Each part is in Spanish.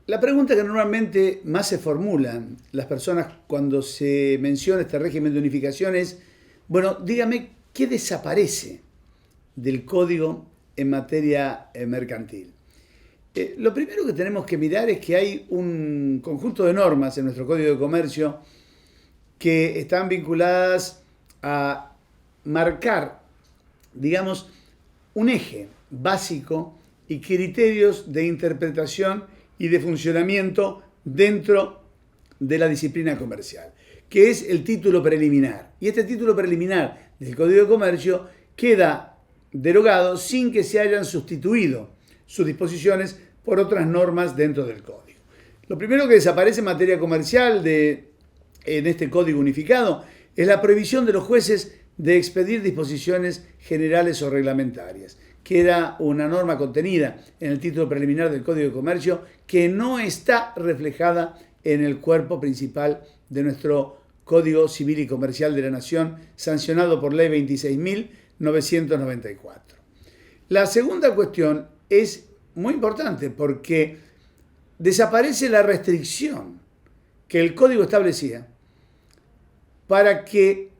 La pregunta que normalmente más se formulan las personas cuando se menciona este régimen de unificación es, bueno, dígame, ¿qué desaparece del código en materia mercantil? Lo primero que tenemos que mirar es que hay un conjunto de normas en nuestro Código de Comercio que están vinculadas a marcar, digamos, un eje básico y criterios de interpretación y de funcionamiento dentro de la disciplina comercial, que es el título preliminar. Y este título preliminar del Código de Comercio queda derogado sin que se hayan sustituido sus disposiciones por otras normas dentro del Código. Lo primero que desaparece en materia comercial en este Código unificado es la prohibición de los jueces de expedir disposiciones generales o reglamentarias, que era una norma contenida en el título preliminar del Código de Comercio que no está reflejada en el cuerpo principal de nuestro Código Civil y Comercial de la Nación, sancionado por Ley 26.994. La segunda cuestión es muy importante porque desaparece la restricción que el Código establecía para que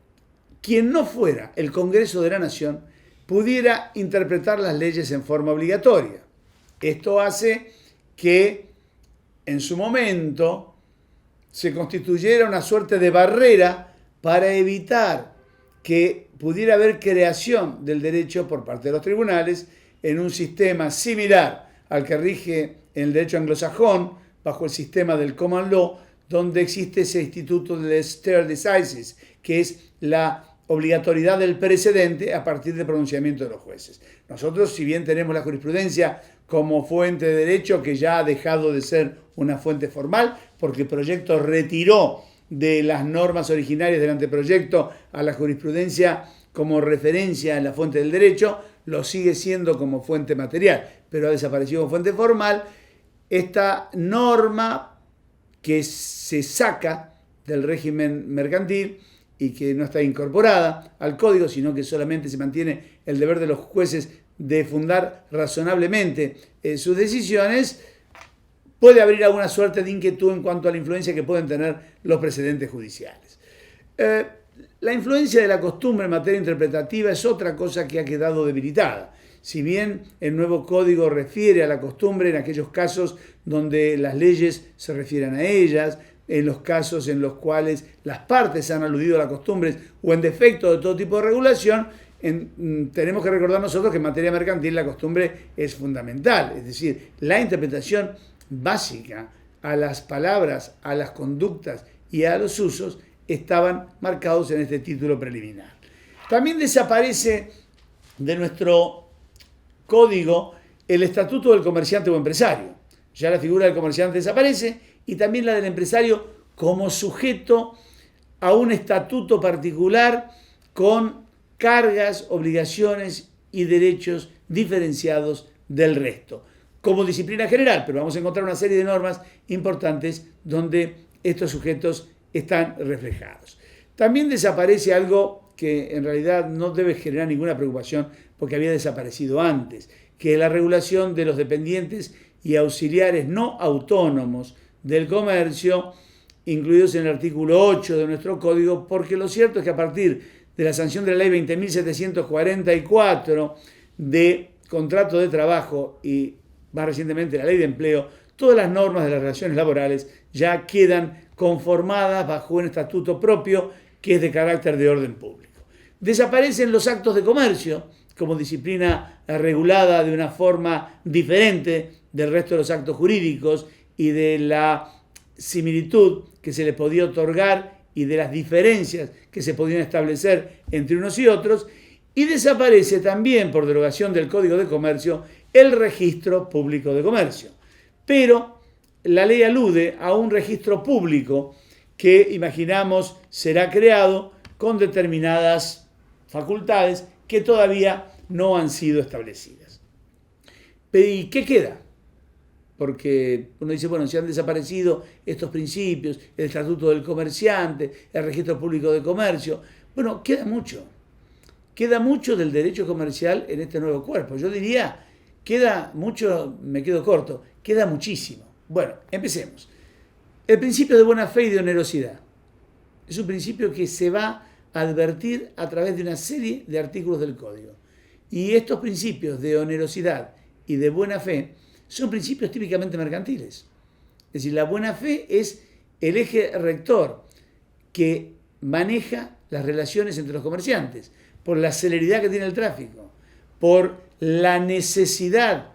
quien no fuera el Congreso de la Nación pudiera interpretar las leyes en forma obligatoria. Esto hace que en su momento se constituyera una suerte de barrera para evitar que pudiera haber creación del derecho por parte de los tribunales en un sistema similar al que rige en el derecho anglosajón, bajo el sistema del common law, donde existe ese instituto de stare decisis, que es la obligatoriedad del precedente a partir del pronunciamiento de los jueces. Nosotros, si bien tenemos la jurisprudencia como fuente de derecho, que ya ha dejado de ser una fuente formal, porque el proyecto retiró de las normas originarias del anteproyecto a la jurisprudencia como referencia en la fuente del derecho, lo sigue siendo como fuente material, pero ha desaparecido como fuente formal. Esta norma que se saca del régimen mercantil y que no está incorporada al código, sino que solamente se mantiene el deber de los jueces de fundar razonablemente sus decisiones, puede abrir alguna suerte de inquietud en cuanto a la influencia que pueden tener los precedentes judiciales. La influencia de la costumbre en materia interpretativa es otra cosa que ha quedado debilitada. Si bien el nuevo código refiere a la costumbre en aquellos casos donde las leyes se refieren a ellas, en los casos en los cuales las partes han aludido a las costumbres o en defecto de todo tipo de regulación, tenemos que recordar nosotros que en materia mercantil la costumbre es fundamental. Es decir, la interpretación básica a las palabras, a las conductas y a los usos estaban marcados en este título preliminar. También desaparece de nuestro código el estatuto del comerciante o empresario. Ya la figura del comerciante desaparece y también la del empresario como sujeto a un estatuto particular con cargas, obligaciones y derechos diferenciados del resto, como disciplina general, pero vamos a encontrar una serie de normas importantes donde estos sujetos están reflejados. También desaparece algo que en realidad no debe generar ninguna preocupación porque había desaparecido antes, que es la regulación de los dependientes y auxiliares no autónomos del comercio, incluidos en el artículo 8 de nuestro código, porque lo cierto es que a partir de la sanción de la ley 20.744 de contrato de trabajo y más recientemente la ley de empleo, todas las normas de las relaciones laborales ya quedan conformadas bajo un estatuto propio que es de carácter de orden público. Desaparecen los actos de comercio como disciplina regulada de una forma diferente del resto de los actos jurídicos y de la similitud que se le podía otorgar y de las diferencias que se podían establecer entre unos y otros, y desaparece también, por derogación del Código de Comercio, el registro público de comercio. Pero la ley alude a un registro público que imaginamos será creado con determinadas facultades que todavía no han sido establecidas. ¿Y qué queda? Porque uno dice, bueno, si han desaparecido estos principios, el estatuto del comerciante, el registro público de comercio, bueno, queda mucho del derecho comercial en este nuevo cuerpo. Yo diría, queda mucho, me quedo corto, queda muchísimo. Bueno, empecemos. El principio de buena fe y de onerosidad es un principio que se va a advertir a través de una serie de artículos del Código. Y estos principios de onerosidad y de buena fe son principios típicamente mercantiles. Es decir, la buena fe es el eje rector que maneja las relaciones entre los comerciantes, por la celeridad que tiene el tráfico, por la necesidad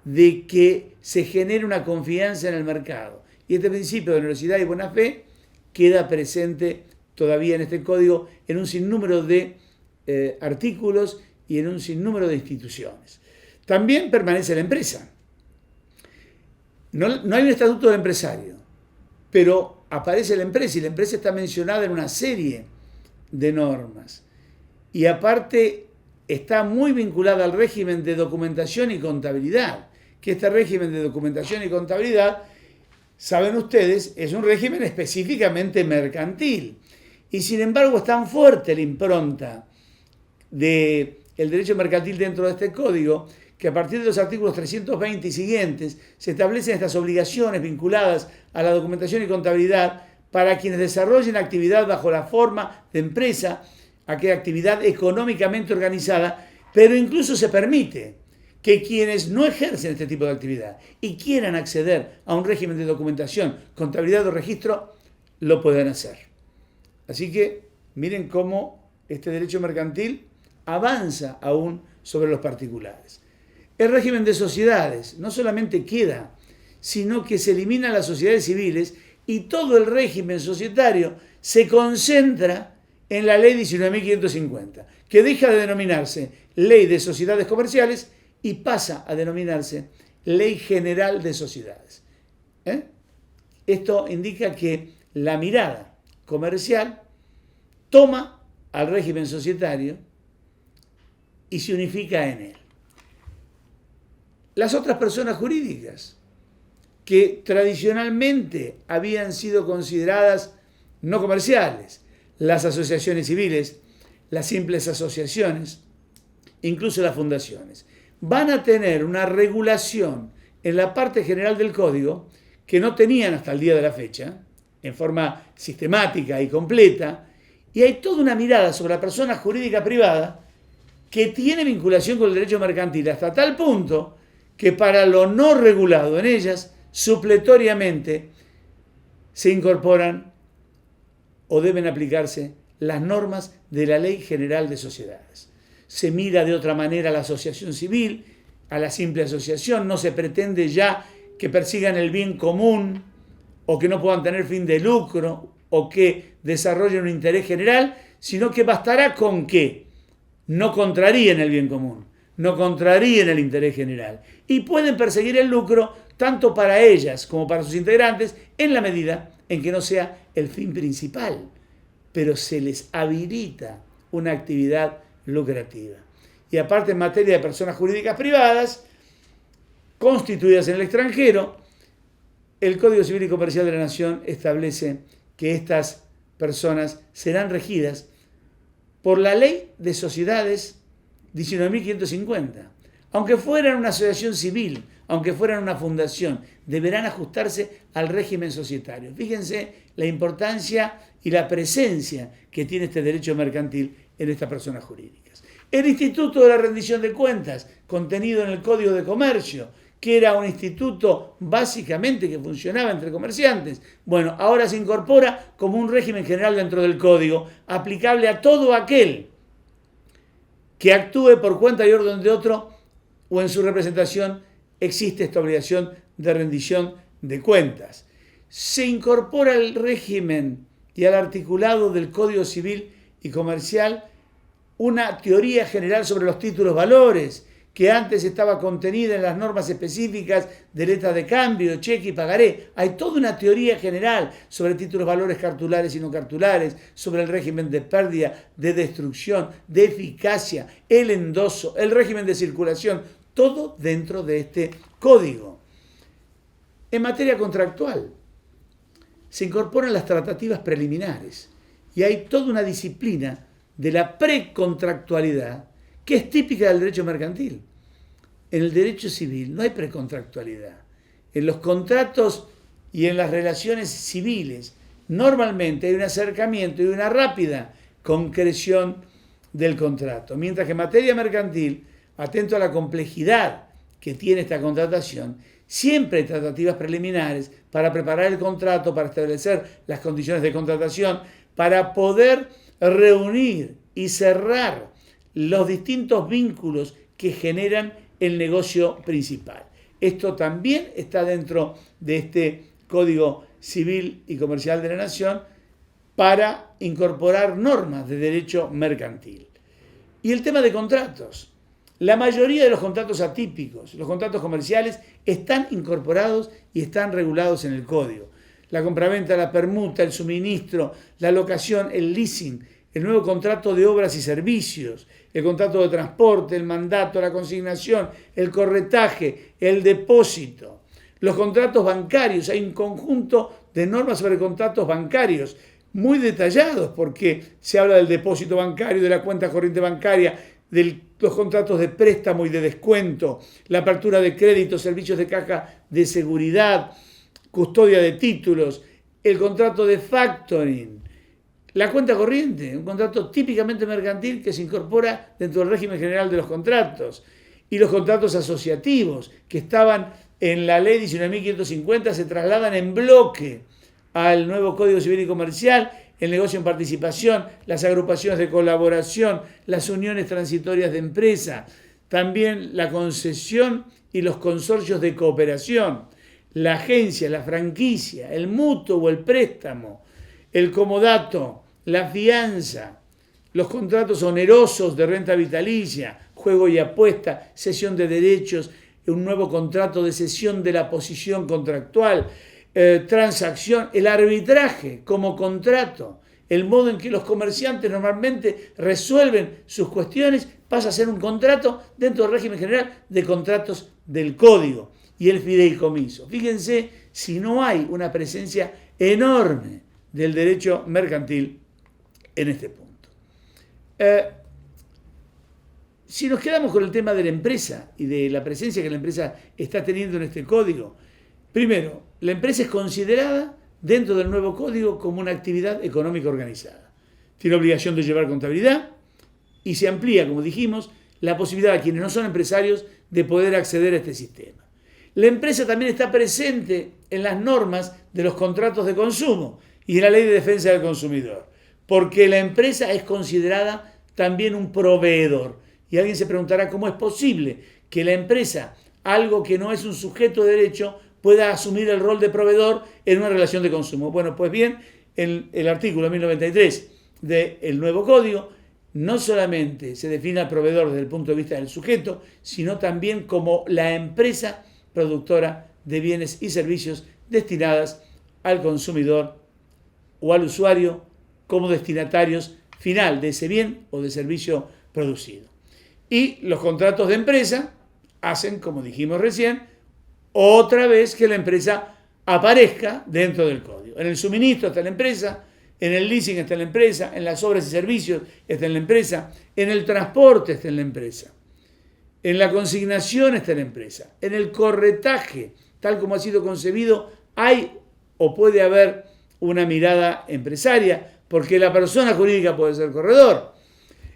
de que se genere una confianza en el mercado. Y este principio de onerosidad y buena fe queda presente todavía en este código en un sinnúmero de artículos y en un sinnúmero de instituciones. También permanece la empresa. No hay un estatuto del empresario, pero aparece la empresa y la empresa está mencionada en una serie de normas. Y aparte está muy vinculada al régimen de documentación y contabilidad, que este régimen de documentación y contabilidad, saben ustedes, es un régimen específicamente mercantil. Y sin embargo es tan fuerte la impronta del derecho mercantil dentro de este código que a partir de los artículos 320 y siguientes se establecen estas obligaciones vinculadas a la documentación y contabilidad para quienes desarrollen actividad bajo la forma de empresa, aquella actividad económicamente organizada, pero incluso se permite que quienes no ejercen este tipo de actividad y quieran acceder a un régimen de documentación, contabilidad o registro, lo puedan hacer. Así que miren cómo este derecho mercantil avanza aún sobre los particulares. El régimen de sociedades no solamente queda, sino que se eliminan las sociedades civiles y todo el régimen societario se concentra en la ley 19.550, que deja de denominarse Ley de Sociedades Comerciales y pasa a denominarse Ley General de Sociedades. Esto indica que la mirada comercial toma al régimen societario y se unifica en él. Las otras personas jurídicas que tradicionalmente habían sido consideradas no comerciales, las asociaciones civiles, las simples asociaciones, incluso las fundaciones, van a tener una regulación en la parte general del código que no tenían hasta el día de la fecha, en forma sistemática y completa, y hay toda una mirada sobre la persona jurídica privada que tiene vinculación con el derecho mercantil hasta tal punto que para lo no regulado en ellas, supletoriamente se incorporan o deben aplicarse las normas de la Ley General de Sociedades. Se mira de otra manera a la asociación civil, a la simple asociación, no se pretende ya que persigan el bien común o que no puedan tener fin de lucro o que desarrollen un interés general, sino que bastará con que no contraríen el bien común, no contraríen el interés general y pueden perseguir el lucro tanto para ellas como para sus integrantes en la medida en que no sea el fin principal, pero se les habilita una actividad lucrativa. Y aparte en materia de personas jurídicas privadas constituidas en el extranjero, el Código Civil y Comercial de la Nación establece que estas personas serán regidas por la Ley de Sociedades 19.550. Aunque fueran una asociación civil, aunque fueran una fundación, deberán ajustarse al régimen societario. Fíjense la importancia y la presencia que tiene este derecho mercantil en estas personas jurídicas. El Instituto de la Rendición de Cuentas, contenido en el Código de Comercio, que era un instituto básicamente que funcionaba entre comerciantes, bueno, ahora se incorpora como un régimen general dentro del Código, aplicable a todo aquel que actúe por cuenta y orden de otro o en su representación existe esta obligación de rendición de cuentas. Se incorpora al régimen y al articulado del Código Civil y Comercial una teoría general sobre los títulos valores, que antes estaba contenida en las normas específicas de letras de cambio, cheque y pagaré. Hay toda una teoría general sobre títulos valores cartulares y no cartulares, sobre el régimen de pérdida, de destrucción, de eficacia, el endoso, el régimen de circulación, todo dentro de este código. En materia contractual, se incorporan las tratativas preliminares y hay toda una disciplina de la precontractualidad que es típica del derecho mercantil. En el derecho civil no hay precontractualidad. en los contratos y en las relaciones civiles, normalmente hay un acercamiento y una rápida concreción del contrato. Mientras que en materia mercantil, atento a la complejidad que tiene esta contratación, siempre hay tratativas preliminares para preparar el contrato, para establecer las condiciones de contratación, para poder reunir y cerrar los distintos vínculos que generan el negocio principal. Esto también está dentro de este Código Civil y Comercial de la Nación para incorporar normas de derecho mercantil. Y el tema de contratos. La mayoría de los contratos atípicos, los contratos comerciales, están incorporados y están regulados en el Código. La compraventa, la permuta, el suministro, la locación, el leasing, el nuevo contrato de obras y servicios, el contrato de transporte, el mandato, la consignación, el corretaje, el depósito, los contratos bancarios. Hay un conjunto de normas sobre contratos bancarios muy detallados, porque se habla del depósito bancario, de la cuenta corriente bancaria, de los contratos de préstamo y de descuento, la apertura de crédito, servicios de caja de seguridad, custodia de títulos, el contrato de factoring, la cuenta corriente, un contrato típicamente mercantil que se incorpora dentro del régimen general de los contratos, y los contratos asociativos que estaban en la ley 19.550 se trasladan en bloque al nuevo Código Civil y Comercial, el negocio en participación, las agrupaciones de colaboración, las uniones transitorias de empresa, también la concesión y los consorcios de cooperación, la agencia, la franquicia, el mutuo o el préstamo, el comodato, la fianza, los contratos onerosos de renta vitalicia, juego y apuesta, cesión de derechos, un nuevo contrato de cesión de la posición contractual, transacción, el arbitraje como contrato, el modo en que los comerciantes normalmente resuelven sus cuestiones pasa a ser un contrato dentro del régimen general de contratos del Código, y el fideicomiso. Fíjense si no hay una presencia enorme del derecho mercantil en este punto. Si nos quedamos con el tema de la empresa y de la presencia que la empresa está teniendo en este código, primero, la empresa es considerada dentro del nuevo código como una actividad económica organizada. Tiene obligación de llevar contabilidad y se amplía, como dijimos, la posibilidad a quienes no son empresarios de poder acceder a este sistema. La empresa también está presente en las normas de los contratos de consumo y en la Ley de Defensa del Consumidor, porque la empresa es considerada también un proveedor. Y alguien se preguntará cómo es posible que la empresa, algo que no es un sujeto de derecho, pueda asumir el rol de proveedor en una relación de consumo. Bueno, pues bien, el artículo 1093 del nuevo código no solamente se define al proveedor desde el punto de vista del sujeto, sino también como la empresa productora de bienes y servicios destinadas al consumidor o al usuario como destinatarios final de ese bien o de servicio producido. Y los contratos de empresa hacen, como dijimos recién, otra vez que la empresa aparezca dentro del código. En el suministro está la empresa, en el leasing está la empresa, en las obras y servicios está en la empresa, en el transporte está en la empresa, en la consignación está la empresa, en el corretaje, tal como ha sido concebido, hay o puede haber una mirada empresaria, porque la persona jurídica puede ser corredor.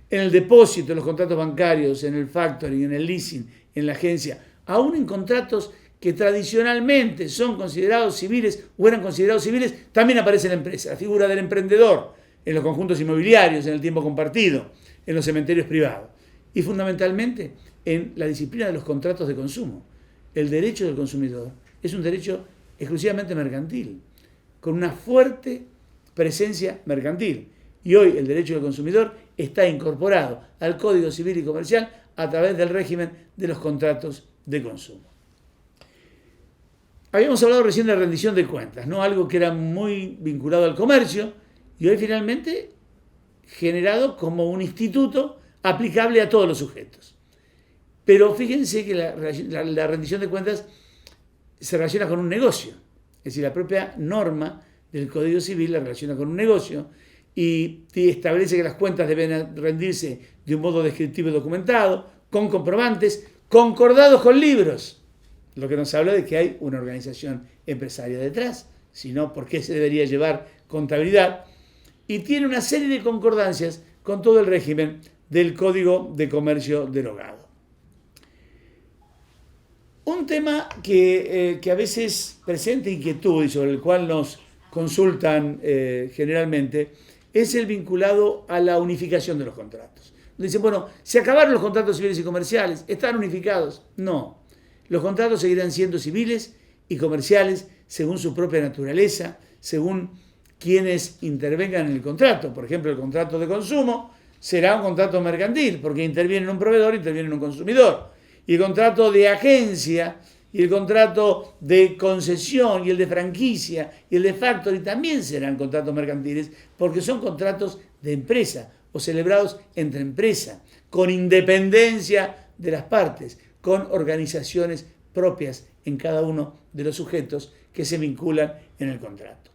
En el depósito, en los contratos bancarios, en el factoring, en el leasing, en la agencia, aún en contratos que tradicionalmente son considerados civiles o eran considerados civiles, también aparece la empresa, la figura del emprendedor, en los conjuntos inmobiliarios, en el tiempo compartido, en los cementerios privados y fundamentalmente en la disciplina de los contratos de consumo. El derecho del consumidor es un derecho exclusivamente mercantil, con una fuerte presencia mercantil. Y hoy el derecho del consumidor está incorporado al Código Civil y Comercial a través del régimen de los contratos de consumo. Habíamos hablado recién de rendición de cuentas, ¿no? Algo que era muy vinculado al comercio y hoy finalmente generado como un instituto aplicable a todos los sujetos. Pero fíjense que la rendición de cuentas se relaciona con un negocio. Es decir, la propia norma del Código Civil la relaciona con un negocio y establece que las cuentas deben rendirse de un modo descriptivo y documentado, con comprobantes, concordados con libros. lo que nos habla de que hay una organización empresaria detrás, si no, ¿por qué se debería llevar contabilidad? Y tiene una serie de concordancias con todo el régimen del Código de Comercio derogado. Un tema que a veces presenta inquietud y sobre el cual nos consultan generalmente es el vinculado a la unificación de los contratos. Dicen, bueno, ¿se acabaron los contratos civiles y comerciales? ¿Están unificados? No. Los contratos seguirán siendo civiles y comerciales según su propia naturaleza, según quienes intervengan en el contrato. Por ejemplo, el contrato de consumo será un contrato mercantil, porque interviene un proveedor, interviene un consumidor. Y el contrato de agencia, y el contrato de concesión, y el de franquicia, y el de factory también serán contratos mercantiles, porque son contratos de empresa, o celebrados entre empresas, con independencia de las partes, con organizaciones propias en cada uno de los sujetos que se vinculan en el contrato.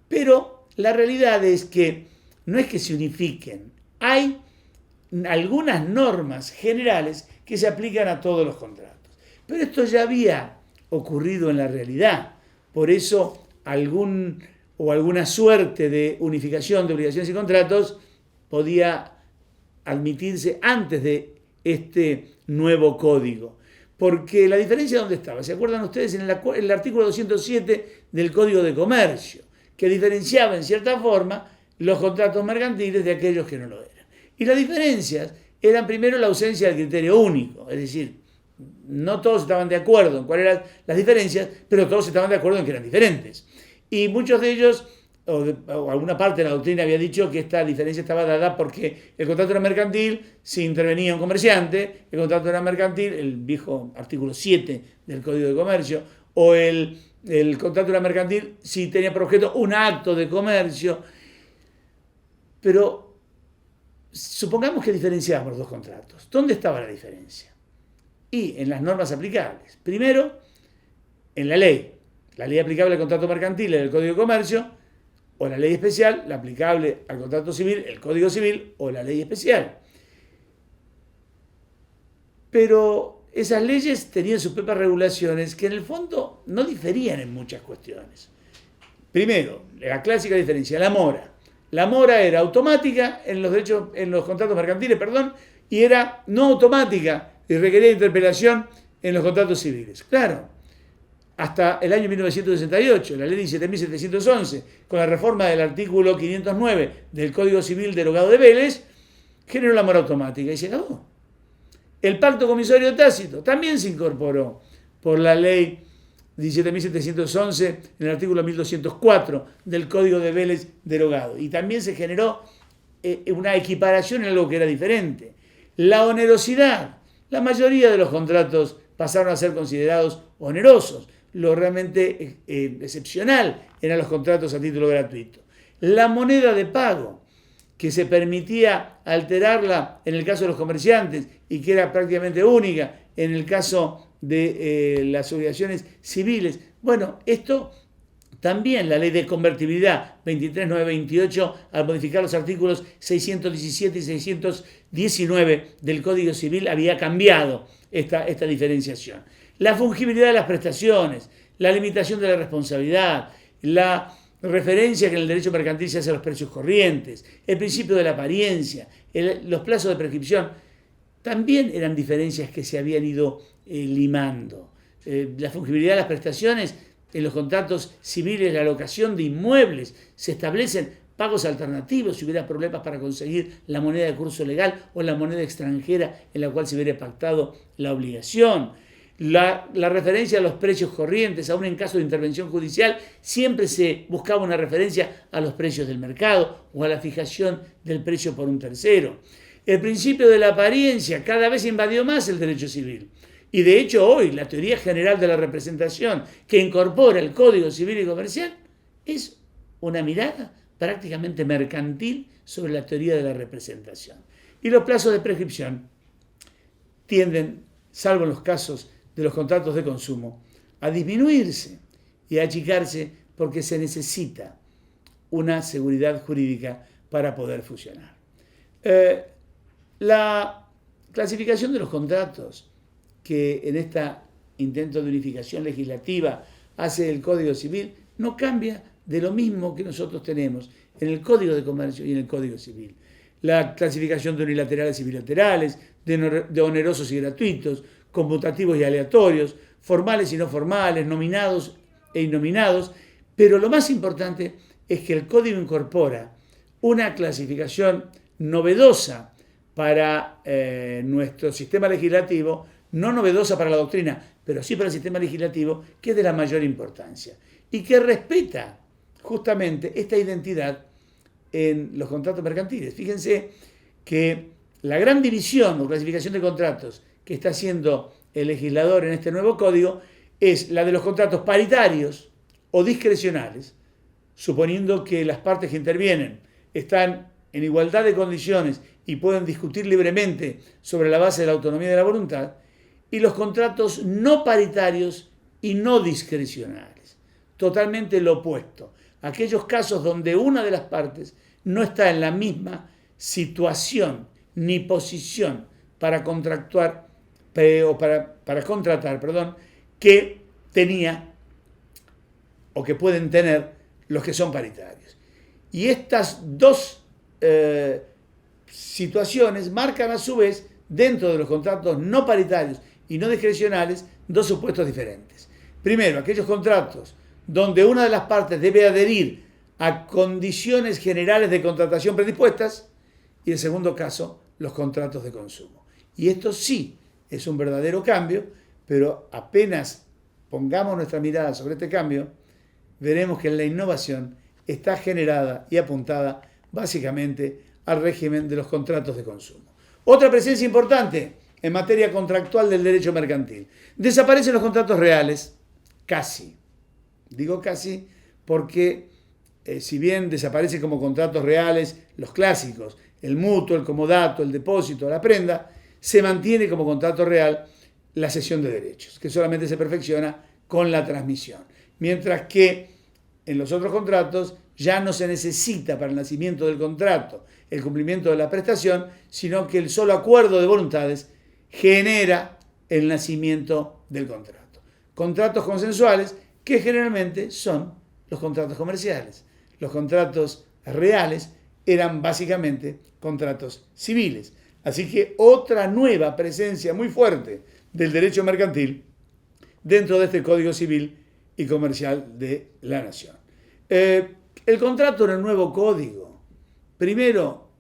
Pero la realidad es que no es que se unifiquen, hay algunas normas generales que se aplican a todos los contratos. Pero esto ya había ocurrido en la realidad, por eso alguna suerte de unificación de obligaciones y contratos podía admitirse antes de este nuevo código. Porque la diferencia, ¿dónde estaba? ¿Se acuerdan ustedes? En el artículo 207 del Código de Comercio, que diferenciaba en cierta forma los contratos mercantiles de aquellos que no lo eran. Y las diferencias eran primero la ausencia del criterio único, es decir, no todos estaban de acuerdo en cuáles eran las diferencias, pero todos estaban de acuerdo en que eran diferentes. Y muchos de ellos, o alguna parte de la doctrina había dicho que esta diferencia estaba dada porque el contrato era mercantil si intervenía un comerciante, el contrato era mercantil, el viejo artículo 7 del Código de Comercio, o el contrato era mercantil si tenía por objeto un acto de comercio. Pero supongamos que diferenciamos los dos contratos. ¿Dónde estaba la diferencia? Y en las normas aplicables. Primero, en la ley aplicable al contrato mercantil en el Código de Comercio, o la ley especial, la aplicable al contrato civil, el Código Civil, o la ley especial. Pero esas leyes tenían sus propias regulaciones que en el fondo no diferían en muchas cuestiones. Primero, la clásica diferencia, la mora. La mora era automática en los contratos mercantiles, y era no automática y requería interpelación en los contratos civiles. Claro, hasta el año 1968, la ley 17.711, con la reforma del artículo 509 del Código Civil derogado de Vélez, generó la mora automática y se acabó. El pacto comisario tácito también se incorporó por la ley 17.711 en el artículo 1204 del Código de Vélez derogado. Y también se generó una equiparación en algo que era diferente. La onerosidad. La mayoría de los contratos pasaron a ser considerados onerosos. Lo realmente excepcional eran los contratos a título gratuito. La moneda de pago, que se permitía alterarla en el caso de los comerciantes y que era prácticamente única en el caso de las obligaciones civiles. Bueno, esto también la ley de convertibilidad 23.928, al modificar los artículos 617 y 619 del Código Civil, había cambiado esta diferenciación. La fungibilidad de las prestaciones, la limitación de la responsabilidad, la referencia que en el derecho mercantil se hace a los precios corrientes, el principio de la apariencia, los plazos de prescripción, también eran diferencias que se habían ido limando. La fungibilidad de las prestaciones en los contratos civiles, la alocación de inmuebles, se establecen pagos alternativos si hubiera problemas para conseguir la moneda de curso legal o la moneda extranjera en la cual se hubiera pactado la obligación. La referencia a los precios corrientes, aún en caso de intervención judicial, siempre se buscaba una referencia a los precios del mercado o a la fijación del precio por un tercero. El principio de la apariencia cada vez invadió más el derecho civil. Y de hecho hoy la teoría general de la representación que incorpora el Código Civil y Comercial es una mirada prácticamente mercantil sobre la teoría de la representación. Y los plazos de prescripción tienden, salvo en los casos de los contratos de consumo, a disminuirse y a achicarse porque se necesita una seguridad jurídica para poder funcionar. La clasificación de los contratos que en esta intento de unificación legislativa hace el Código Civil, no cambia de lo mismo que nosotros tenemos en el Código de Comercio y en el Código Civil. La clasificación de unilaterales y bilaterales, de onerosos y gratuitos, conmutativos y aleatorios, formales y no formales, nominados e innominados, pero lo más importante es que el Código incorpora una clasificación novedosa para nuestro sistema legislativo, no novedosa para la doctrina, pero sí para el sistema legislativo, que es de la mayor importancia y que respeta justamente esta identidad en los contratos mercantiles. Fíjense que la gran división o clasificación de contratos que está haciendo el legislador en este nuevo código es la de los contratos paritarios o discrecionales, suponiendo que las partes que intervienen están en igualdad de condiciones y pueden discutir libremente sobre la base de la autonomía de la voluntad, y los contratos no paritarios y no discrecionales. Totalmente lo opuesto. Aquellos casos donde una de las partes no está en la misma situación ni posición para contractuar o para contratar, que tenía o que pueden tener los que son paritarios. Y estas dos situaciones marcan a su vez, dentro de los contratos no paritarios y no discrecionales, dos supuestos diferentes. Primero, aquellos contratos donde una de las partes debe adherir a condiciones generales de contratación predispuestas, y en segundo caso, los contratos de consumo. Y esto sí es un verdadero cambio, pero apenas pongamos nuestra mirada sobre este cambio, veremos que la innovación está generada y apuntada básicamente al régimen de los contratos de consumo. Otra presencia importante en materia contractual del derecho mercantil. Desaparecen los contratos reales, casi. Digo casi porque si bien desaparecen como contratos reales los clásicos, el mutuo, el comodato, el depósito, la prenda, se mantiene como contrato real la cesión de derechos, que solamente se perfecciona con la transmisión. Mientras que en los otros contratos ya no se necesita para el nacimiento del contrato el cumplimiento de la prestación, sino que el solo acuerdo de voluntades genera el nacimiento del contrato. Contratos consensuales que generalmente son los contratos comerciales. Los contratos reales eran básicamente contratos civiles. Así que otra nueva presencia muy fuerte del derecho mercantil dentro de este Código Civil y Comercial de la Nación. El contrato en el nuevo código. Primero,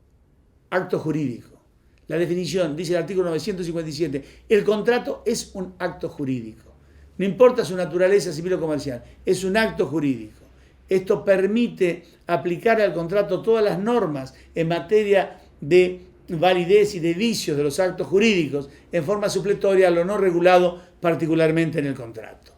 acto jurídico. La definición, dice el artículo 957, el contrato es un acto jurídico. No importa su naturaleza civil o comercial, es un acto jurídico. Esto permite aplicar al contrato todas las normas en materia de validez y de vicios de los actos jurídicos en forma supletoria a lo no regulado particularmente en el contrato.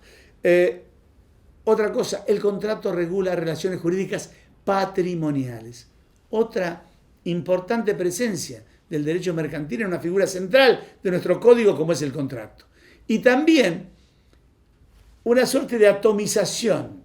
Otra cosa, el contrato regula relaciones jurídicas patrimoniales. Otra importante presencia del derecho mercantil en una figura central de nuestro código como es el contrato. Y también una suerte de atomización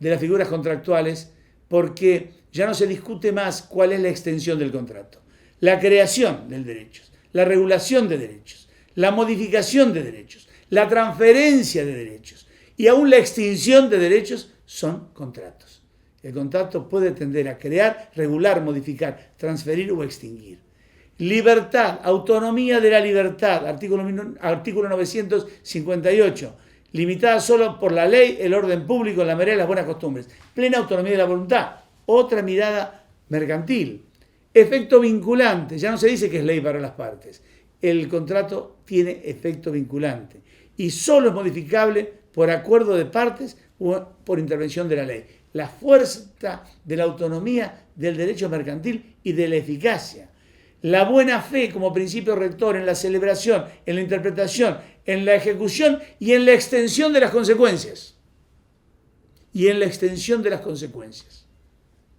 de las figuras contractuales, porque ya no se discute más cuál es la extensión del contrato. La creación de derechos, la regulación de derechos, la modificación de derechos, la transferencia de derechos y aún la extinción de derechos son contratos. El contrato puede tender a crear, regular, modificar, transferir o extinguir. Libertad, autonomía de la libertad, artículo 958, limitada solo por la ley, el orden público, la mayoría de las buenas costumbres. Plena autonomía de la voluntad, otra mirada mercantil. Efecto vinculante, ya no se dice que es ley para las partes. El contrato tiene efecto vinculante y solo es modificable por acuerdo de partes o por intervención de la ley. La fuerza de la autonomía del derecho mercantil y de la eficacia. La buena fe como principio rector en la celebración, en la interpretación, en la ejecución y en la extensión de las consecuencias.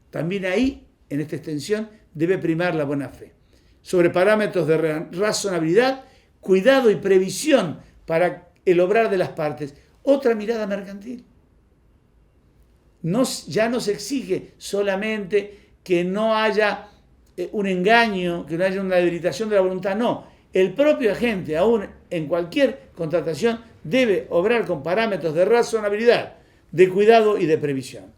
También ahí, en esta extensión, debe primar la buena fe. Sobre parámetros de razonabilidad, cuidado y previsión para el obrar de las partes. Otra mirada mercantil. Ya no se exige solamente que no haya un engaño, que no haya una debilitación de la voluntad, no. El propio agente, aún en cualquier contratación, debe obrar con parámetros de razonabilidad, de cuidado y de previsión.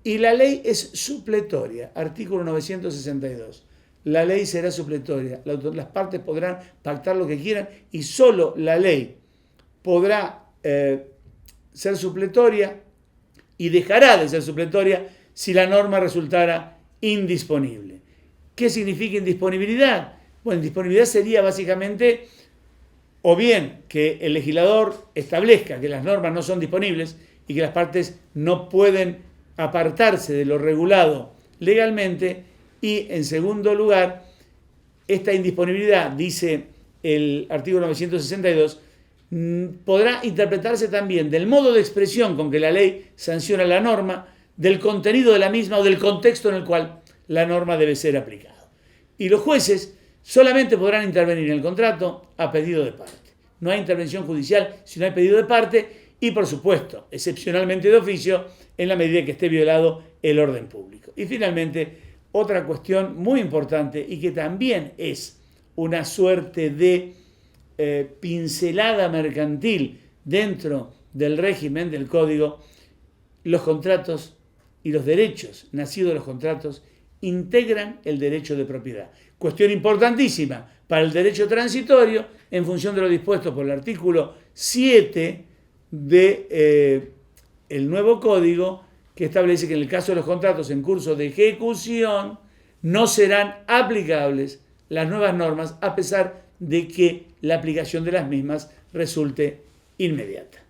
Y la ley es supletoria, artículo 962. La ley será supletoria, las partes podrán pactar lo que quieran y solo la ley podrá ser supletoria y dejará de ser supletoria si la norma resultara indisponible. ¿Qué significa indisponibilidad? Bueno, indisponibilidad sería básicamente o bien que el legislador establezca que las normas no son disponibles y que las partes no pueden apartarse de lo regulado legalmente, y en segundo lugar, esta indisponibilidad, dice el artículo 962, podrá interpretarse también del modo de expresión con que la ley sanciona la norma, del contenido de la misma o del contexto en el cual la norma debe ser aplicada. Y los jueces solamente podrán intervenir en el contrato a pedido de parte. No hay intervención judicial si no hay pedido de parte y, por supuesto, excepcionalmente de oficio, en la medida que esté violado el orden público. Y finalmente, otra cuestión muy importante y que también es una suerte de pincelada mercantil dentro del régimen del Código: los contratos y los derechos nacidos de los contratos integran el derecho de propiedad. Cuestión importantísima para el derecho transitorio en función de lo dispuesto por el artículo 7 del nuevo Código, que establece que en el caso de los contratos en curso de ejecución no serán aplicables las nuevas normas a pesar de que la aplicación de las mismas resulte inmediata.